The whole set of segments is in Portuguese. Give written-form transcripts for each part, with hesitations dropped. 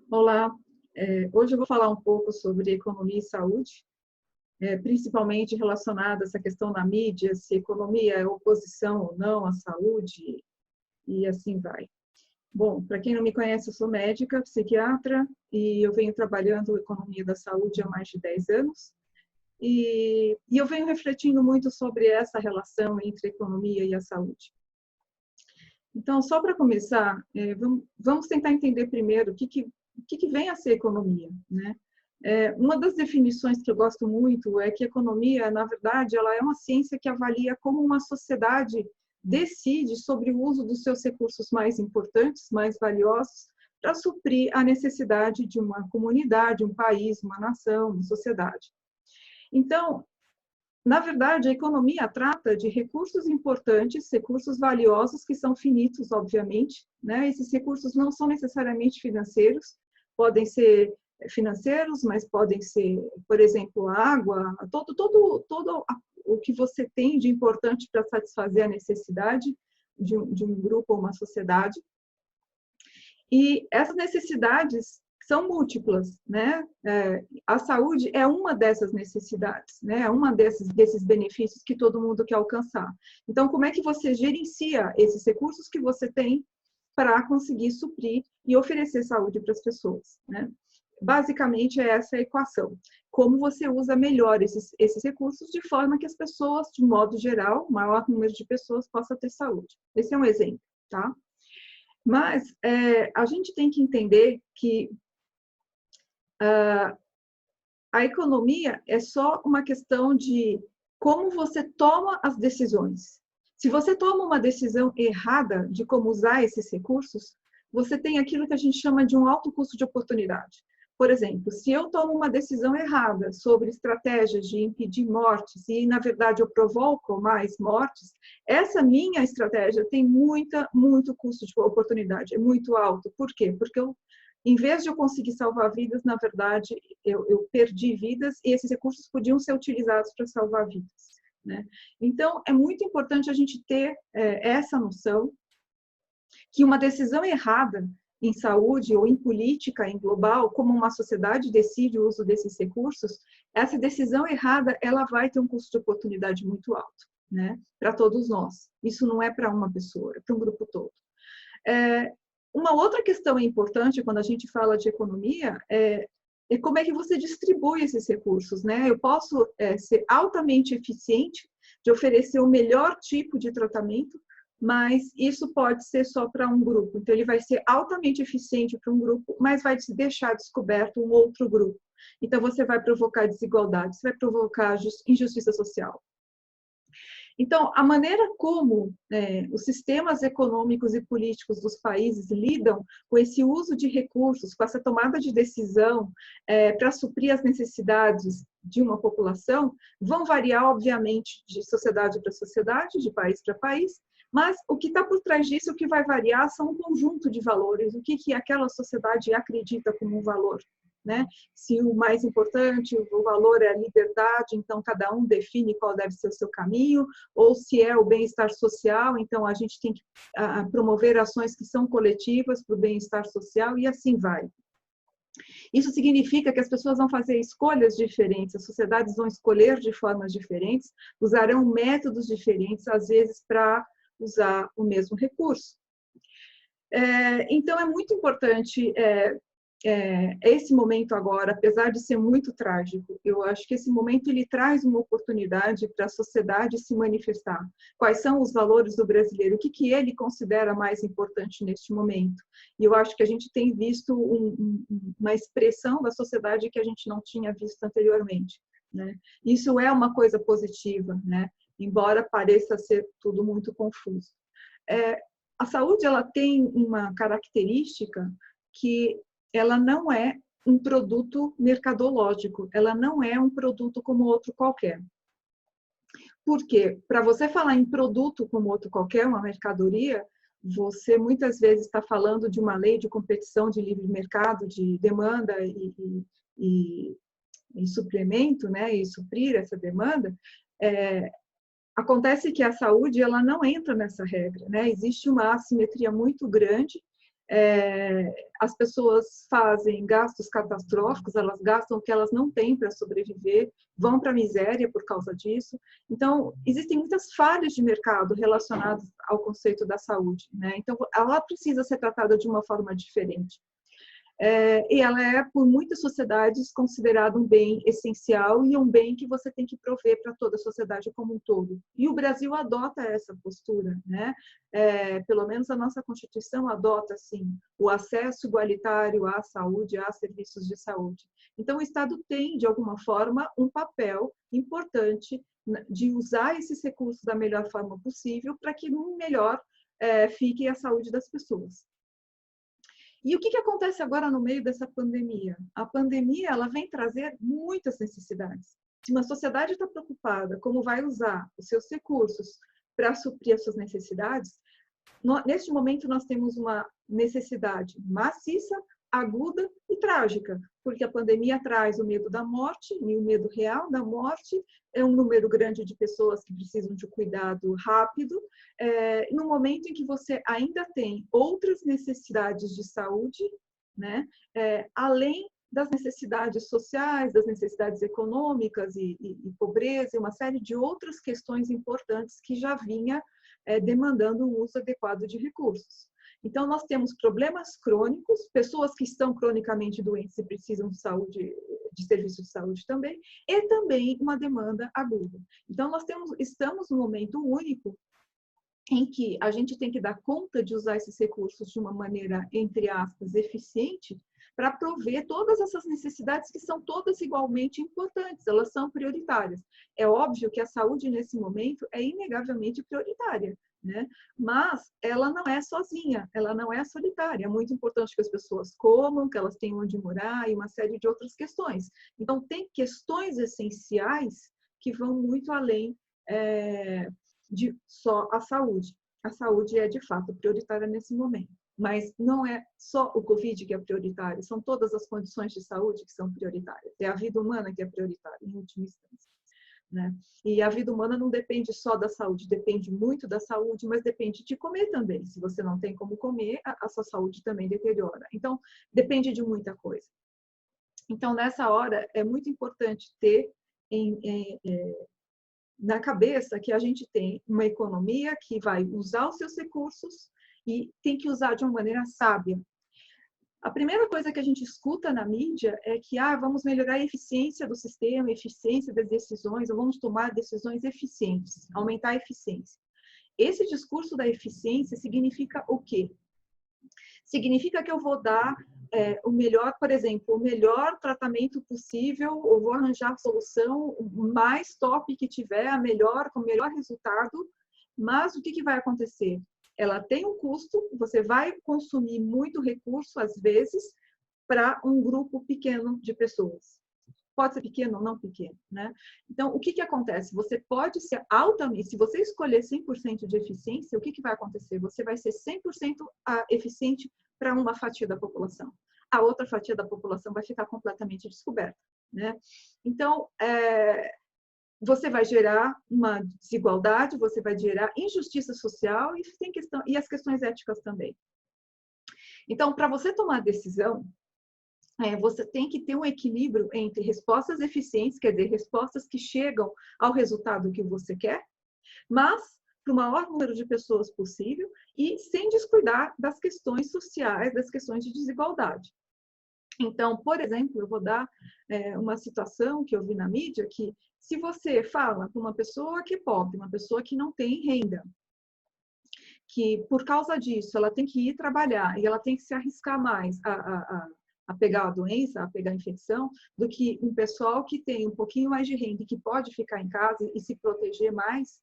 Olá, hoje eu vou falar um pouco sobre economia e saúde, principalmente relacionada a essa questão na mídia, se economia é oposição ou não à saúde, e assim vai. Bom, para quem não me conhece, eu sou médica, psiquiatra, e eu venho trabalhando economia da saúde há mais de 10 anos, e eu venho refletindo muito sobre essa relação entre a economia e a saúde. Então, só para começar, vamos tentar entender primeiro o que vem a ser economia, né? Uma das definições que eu gosto muito é que economia, na verdade, ela é uma ciência que avalia como uma sociedade decide sobre o uso dos seus recursos mais importantes, mais valiosos, para suprir a necessidade de uma comunidade, um país, uma nação, uma sociedade. Então, na verdade, a economia trata de recursos importantes, recursos valiosos, que são finitos, obviamente, né? Esses recursos não são necessariamente financeiros, podem ser financeiros, mas podem ser, por exemplo, água, todo o que você tem de importante para satisfazer a necessidade de um grupo ou uma sociedade. E essas necessidades são múltiplas, né? A saúde é uma dessas necessidades, né? É uma desses benefícios que todo mundo quer alcançar. Então, como é que você gerencia esses recursos que você tem para conseguir suprir e oferecer saúde para as pessoas, né? Basicamente, é essa a equação. Como você usa melhor esses recursos de forma que as pessoas, de modo geral, o maior número de pessoas possa ter saúde. Esse é um exemplo, tá? Mas a gente tem que entender que a economia é só uma questão de como você toma as decisões. Se você toma uma decisão errada de como usar esses recursos, você tem aquilo que a gente chama de um alto custo de oportunidade. Por exemplo, se eu tomo uma decisão errada sobre estratégias de impedir mortes e, na verdade, eu provoco mais mortes, essa minha estratégia tem muito custo de oportunidade, é muito alto. Por quê? Porque em vez de eu conseguir salvar vidas, na verdade, eu perdi vidas e esses recursos podiam ser utilizados para salvar vidas, né? Então, é muito importante a gente ter essa noção que uma decisão errada em saúde ou em política, em global, como uma sociedade decide o uso desses recursos, essa decisão errada, ela vai ter um custo de oportunidade muito alto, né? Para todos nós. Isso não é para uma pessoa, é para um grupo todo. Uma outra questão importante quando a gente fala de economia é como é que você distribui esses recursos, né? Eu posso ser altamente eficiente de oferecer o melhor tipo de tratamento, mas isso pode ser só para um grupo. Então, ele vai ser altamente eficiente para um grupo, mas vai deixar descoberto um outro grupo. Então, você vai provocar desigualdade, você vai provocar injustiça social. Então, a maneira como os sistemas econômicos e políticos dos países lidam com esse uso de recursos, com essa tomada de decisão para suprir as necessidades de uma população, vão variar, obviamente, de sociedade para sociedade, de país para país, mas o que está por trás disso, o que vai variar, são um conjunto de valores, o que aquela sociedade acredita como um valor. Né? Se o mais importante, o valor é a liberdade, então cada um define qual deve ser o seu caminho, ou se é o bem-estar social, então a gente tem que promover ações que são coletivas para o bem-estar social, e assim vai. Isso significa que as pessoas vão fazer escolhas diferentes, as sociedades vão escolher de formas diferentes, usarão métodos diferentes, às vezes, para usar o mesmo recurso. Então, é muito importante esse momento agora, apesar de ser muito trágico, eu acho que esse momento ele traz uma oportunidade para a sociedade se manifestar. Quais são os valores do brasileiro? O que ele considera mais importante neste momento? E eu acho que a gente tem visto uma expressão da sociedade que a gente não tinha visto anteriormente, né? Isso é uma coisa positiva, né? Embora pareça ser tudo muito confuso. A saúde ela tem uma característica que ela não é um produto mercadológico, ela não é um produto como outro qualquer. Por quê? Para você falar em produto como outro qualquer, uma mercadoria, você muitas vezes está falando de uma lei de competição de livre mercado, de demanda e suplemento, né, e suprir essa demanda. Acontece que a saúde ela não entra nessa regra, né? Existe uma assimetria muito grande As pessoas fazem gastos catastróficos, elas gastam o que elas não têm para sobreviver, vão para a miséria por causa disso. Então, existem muitas falhas de mercado relacionadas ao conceito da saúde, né? Então, ela precisa ser tratada de uma forma diferente. E ela é, por muitas sociedades, considerada um bem essencial e um bem que você tem que prover para toda a sociedade como um todo. E o Brasil adota essa postura, né? Pelo menos a nossa Constituição adota, assim, o acesso igualitário à saúde, a serviços de saúde. Então, o Estado tem, de alguma forma, um papel importante de usar esses recursos da melhor forma possível para que melhor fique a saúde das pessoas. E o que acontece agora no meio dessa pandemia? A pandemia, ela vem trazer muitas necessidades. Se uma sociedade está preocupada como vai usar os seus recursos para suprir as suas necessidades, neste momento nós temos uma necessidade maciça, aguda e trágica, porque a pandemia traz o medo da morte, e o medo real da morte é um número grande de pessoas que precisam de cuidado rápido, no momento em que você ainda tem outras necessidades de saúde, né, além das necessidades sociais, das necessidades econômicas e pobreza, e uma série de outras questões importantes que já vinha demandando um uso adequado de recursos. Então, nós temos problemas crônicos, pessoas que estão cronicamente doentes e precisam de saúde, de serviços de saúde também, e também uma demanda aguda. Então, estamos num momento único em que a gente tem que dar conta de usar esses recursos de uma maneira, entre aspas, eficiente, para prover todas essas necessidades que são todas igualmente importantes, elas são prioritárias. É óbvio que a saúde, nesse momento, é inegavelmente prioritária, né? Mas ela não é sozinha, ela não é solitária. É muito importante que as pessoas comam, que elas tenham onde morar e uma série de outras questões. Então, tem questões essenciais que vão muito além de só a saúde. A saúde é, de fato, prioritária nesse momento. Mas não é só o Covid que é prioritário, são todas as condições de saúde que são prioritárias. É a vida humana que é prioritária, em última instância, né? E a vida humana não depende só da saúde, depende muito da saúde, mas depende de comer também. Se você não tem como comer, a sua saúde também deteriora. Então, depende de muita coisa. Então, nessa hora, é muito importante ter na cabeça que a gente tem uma economia que vai usar os seus recursos e tem que usar de uma maneira sábia. A primeira coisa que a gente escuta na mídia é que vamos melhorar a eficiência do sistema, a eficiência das decisões, ou vamos tomar decisões eficientes, aumentar a eficiência. Esse discurso da eficiência significa o quê? Significa que eu vou dar o melhor, por exemplo, o melhor tratamento possível, ou vou arranjar a solução mais top que tiver, com o melhor resultado, mas o que vai acontecer? Ela tem um custo, você vai consumir muito recurso, às vezes, para um grupo pequeno de pessoas. Pode ser pequeno ou não pequeno, né? Então, o que acontece? Você pode ser altamente, se você escolher 100% de eficiência, o que vai acontecer? Você vai ser 100% eficiente para uma fatia da população. A outra fatia da população vai ficar completamente descoberta, né? Então, você vai gerar uma desigualdade, você vai gerar injustiça social e as questões éticas também. Então, para você tomar decisão, você tem que ter um equilíbrio entre respostas eficientes, quer dizer, respostas que chegam ao resultado que você quer, mas para o maior número de pessoas possível e sem descuidar das questões sociais, das questões de desigualdade. Então, por exemplo, eu vou dar uma situação que eu vi na mídia, que se você fala com uma pessoa que é pobre, uma pessoa que não tem renda, que por causa disso ela tem que ir trabalhar e ela tem que se arriscar mais a pegar a doença, a pegar a infecção, do que um pessoal que tem um pouquinho mais de renda e que pode ficar em casa e se proteger mais,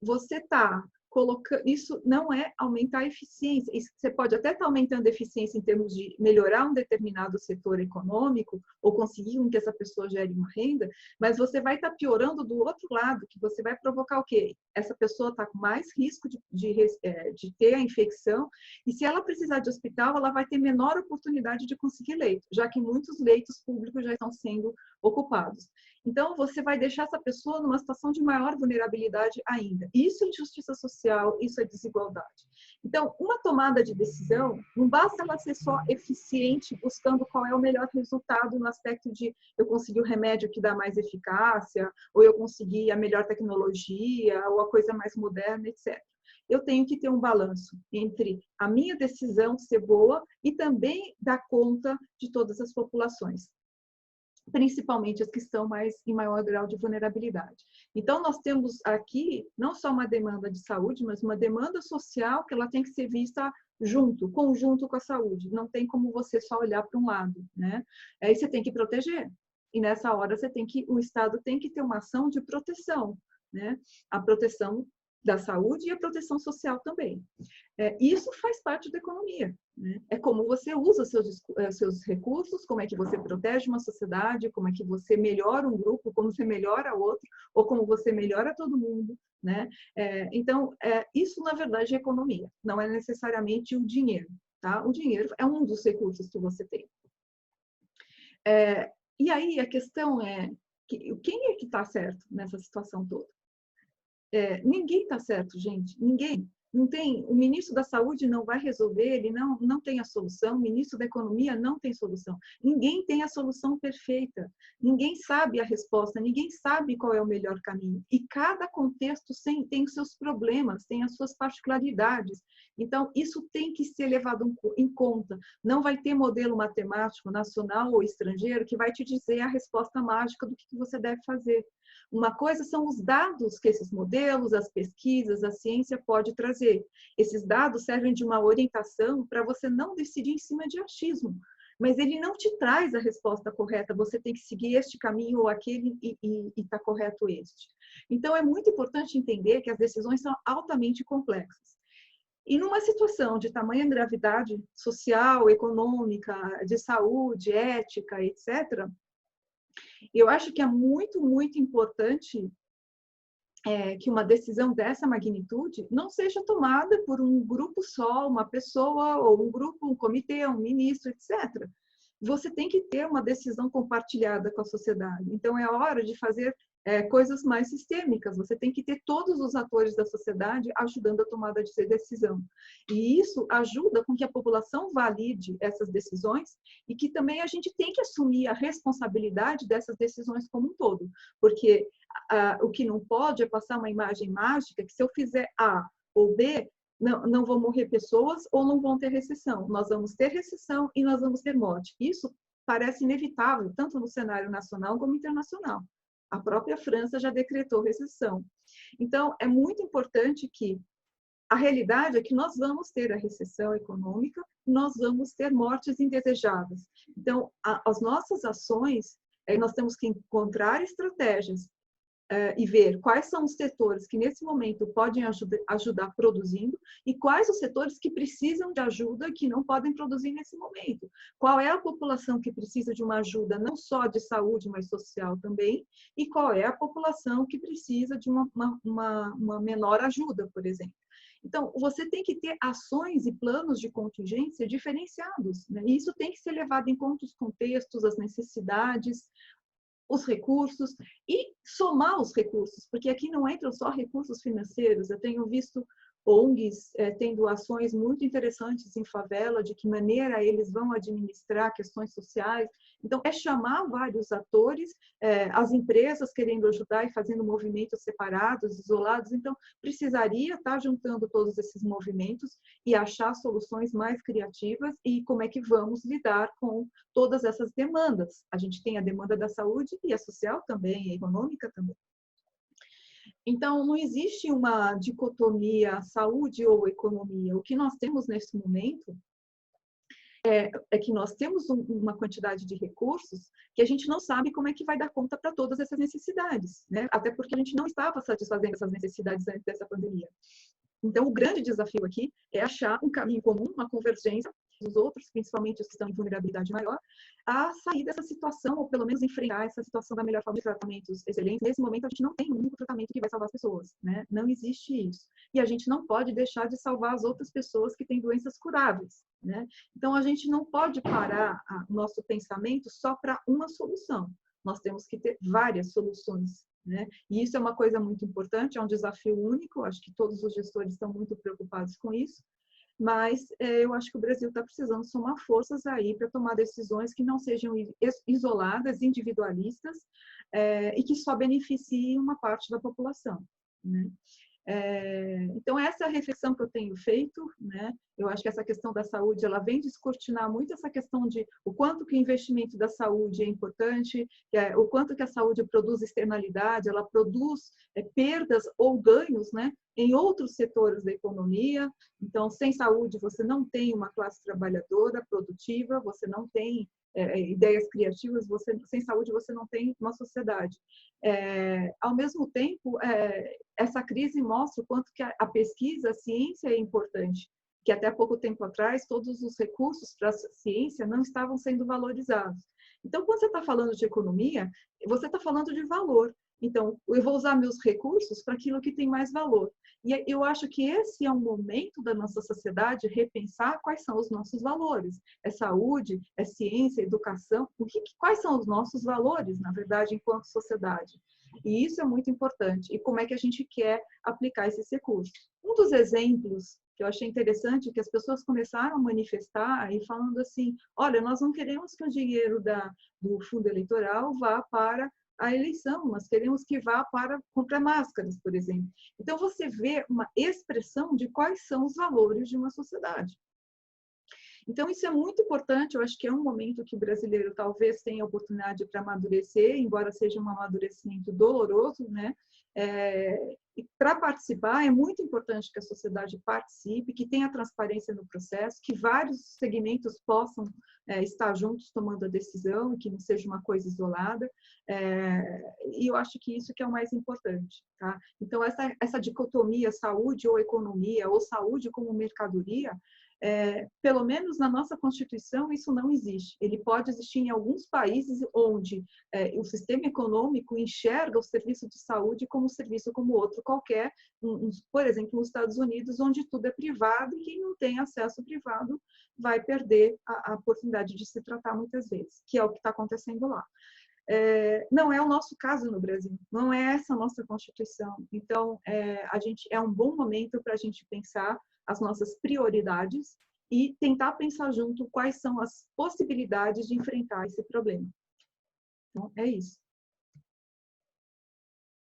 você está colocando... Isso não é aumentar a eficiência. Você pode até estar aumentando a eficiência em termos de melhorar um determinado setor econômico ou conseguir que essa pessoa gere uma renda, mas você vai estar piorando do outro lado, que você vai provocar o quê? Essa pessoa está com mais risco de ter a infecção e se ela precisar de hospital, ela vai ter menor oportunidade de conseguir leito, já que muitos leitos públicos já estão sendo ocupados. Então, você vai deixar essa pessoa numa situação de maior vulnerabilidade ainda. Isso é injustiça social, isso é desigualdade. Então, uma tomada de decisão, não basta ela ser só eficiente, buscando qual é o melhor resultado no aspecto de eu conseguir o remédio que dá mais eficácia, ou eu conseguir a melhor tecnologia, ou a coisa mais moderna, etc. Eu tenho que ter um balanço entre a minha decisão ser boa e também dar conta de todas as populações, principalmente as que estão em maior grau de vulnerabilidade. Então, nós temos aqui não só uma demanda de saúde, mas uma demanda social que ela tem que ser vista conjunto com a saúde. Não tem como você só olhar para um lado, né? Aí você tem que proteger. E nessa hora o Estado tem que ter uma ação de proteção, né? A proteção da saúde e a proteção social também. Isso faz parte da economia, né? É como você usa seus recursos, como é que você protege uma sociedade, como é que você melhora um grupo, como você melhora outro, ou como você melhora todo mundo, né? Então, isso, na verdade, é economia, não é necessariamente o dinheiro, tá? O dinheiro é um dos recursos que você tem. E aí, a questão é, quem é que está certo nessa situação toda? Ninguém está certo, gente. Ninguém. Não tem, o ministro da Saúde não vai resolver, ele não tem a solução, o ministro da Economia não tem solução. Ninguém tem a solução perfeita. Ninguém sabe a resposta, ninguém sabe qual é o melhor caminho. E cada contexto tem os seus problemas, tem as suas particularidades. Então, isso tem que ser levado em conta. Não vai ter modelo matemático nacional ou estrangeiro que vai te dizer a resposta mágica do que você deve fazer. Uma coisa são os dados que esses modelos, as pesquisas, a ciência pode trazer. Esses dados servem de uma orientação para você não decidir em cima de achismo, mas ele não te traz a resposta correta, você tem que seguir este caminho ou aquele e está correto este. Então, é muito importante entender que as decisões são altamente complexas. E numa situação de tamanha gravidade social, econômica, de saúde, ética, etc., eu acho que é muito, muito importante que uma decisão dessa magnitude não seja tomada por um grupo só, uma pessoa, ou um grupo, um comitê, um ministro, etc. Você tem que ter uma decisão compartilhada com a sociedade. Então, é hora de fazer coisas mais sistêmicas. Você tem que ter todos os atores da sociedade ajudando a tomada de decisão. E isso ajuda com que a população valide essas decisões e que também a gente tem que assumir a responsabilidade dessas decisões como um todo. Porque o que não pode é passar uma imagem mágica que se eu fizer A ou B, não vão morrer pessoas ou não vão ter recessão. Nós vamos ter recessão e nós vamos ter morte. Isso parece inevitável, tanto no cenário nacional como internacional. A própria França já decretou recessão. Então, é muito importante que a realidade é que nós vamos ter a recessão econômica, nós vamos ter mortes indesejadas. Então, as nossas ações, nós temos que encontrar estratégias e ver quais são os setores que nesse momento podem ajudar produzindo e quais os setores que precisam de ajuda que não podem produzir nesse momento. Qual é a população que precisa de uma ajuda não só de saúde, mas social também, e qual é a população que precisa de uma menor ajuda, por exemplo. Então, você tem que ter ações e planos de contingência diferenciados, né? E isso tem que ser levado em conta os contextos, as necessidades, os recursos e somar os recursos, porque aqui não entram só recursos financeiros. Eu tenho visto ONGs tendo ações muito interessantes em favela, de que maneira eles vão administrar questões sociais. Então, é chamar vários atores, as empresas querendo ajudar e fazendo movimentos separados, isolados. Então, precisaria estar juntando todos esses movimentos e achar soluções mais criativas e como é que vamos lidar com todas essas demandas. A gente tem a demanda da saúde e a social também, a econômica também. Então, não existe uma dicotomia saúde ou economia. O que nós temos nesse momento é que nós temos uma quantidade de recursos que a gente não sabe como é que vai dar conta para todas essas necessidades, né? Até porque a gente não estava satisfazendo essas necessidades antes dessa pandemia. Então, o grande desafio aqui é achar um caminho comum, uma convergência dos outros, principalmente os que estão em vulnerabilidade maior, a sair dessa situação, ou pelo menos enfrentar essa situação da melhor forma de tratamentos excelentes. Nesse momento, a gente não tem um único tratamento que vai salvar as pessoas, né? Não existe isso. E a gente não pode deixar de salvar as outras pessoas que têm doenças curáveis, né? Então, a gente não pode parar o nosso pensamento só para uma solução. nós temos que ter várias soluções, né? E isso é uma coisa muito importante, é um desafio único, acho que todos os gestores estão muito preocupados com isso, mas eu acho que o Brasil está precisando somar forças aí para tomar decisões que não sejam isoladas, individualistas, e que só beneficiem uma parte da população, né? Então, essa é a reflexão que eu tenho feito, né? Eu acho que essa questão da saúde, ela vem descortinar muito essa questão de o quanto que o investimento da saúde é importante, o quanto que a saúde produz externalidade, ela produz perdas ou ganhos, né, em outros setores da economia. Então, sem saúde, você não tem uma classe trabalhadora produtiva, você não tem ideias criativas, sem saúde, você não tem uma sociedade. Ao mesmo tempo, essa crise mostra o quanto que a pesquisa, a ciência é importante, que até pouco tempo atrás, todos os recursos para a ciência não estavam sendo valorizados. Então, quando você está falando de economia, você está falando de valor. Então, eu vou usar meus recursos para aquilo que tem mais valor. E eu acho que esse é um momento da nossa sociedade repensar quais são os nossos valores. É saúde, é ciência, é educação. Quais são os nossos valores, na verdade, enquanto sociedade? E isso é muito importante. E como é que a gente quer aplicar esses recursos? Um dos exemplos que eu achei interessante, que as pessoas começaram a manifestar e falando assim, olha, nós não queremos que o dinheiro do fundo eleitoral vá para a eleição, nós queremos que vá para comprar máscaras, por exemplo. Então, você vê uma expressão de quais são os valores de uma sociedade. Então, isso é muito importante, eu acho que é um momento que o brasileiro talvez tenha oportunidade para amadurecer, embora seja um amadurecimento doloroso, né? E para participar, é muito importante que a sociedade participe, que tenha transparência no processo, que vários segmentos possam estar juntos tomando a decisão, e que não seja uma coisa isolada, e eu acho que isso que é o mais importante, tá? Então, essa dicotomia saúde ou economia, ou saúde como mercadoria, pelo menos na nossa Constituição, isso não existe. Ele pode existir em alguns países onde o sistema econômico enxerga o serviço de saúde como um serviço como outro qualquer, por exemplo, nos Estados Unidos, onde tudo é privado e quem não tem acesso privado vai perder a oportunidade de se tratar muitas vezes, que é o que está acontecendo lá. Não é o nosso caso no Brasil, não é essa a nossa Constituição. Então, é um bom momento para a gente pensar as nossas prioridades e tentar pensar junto quais são as possibilidades de enfrentar esse problema. Então, é isso.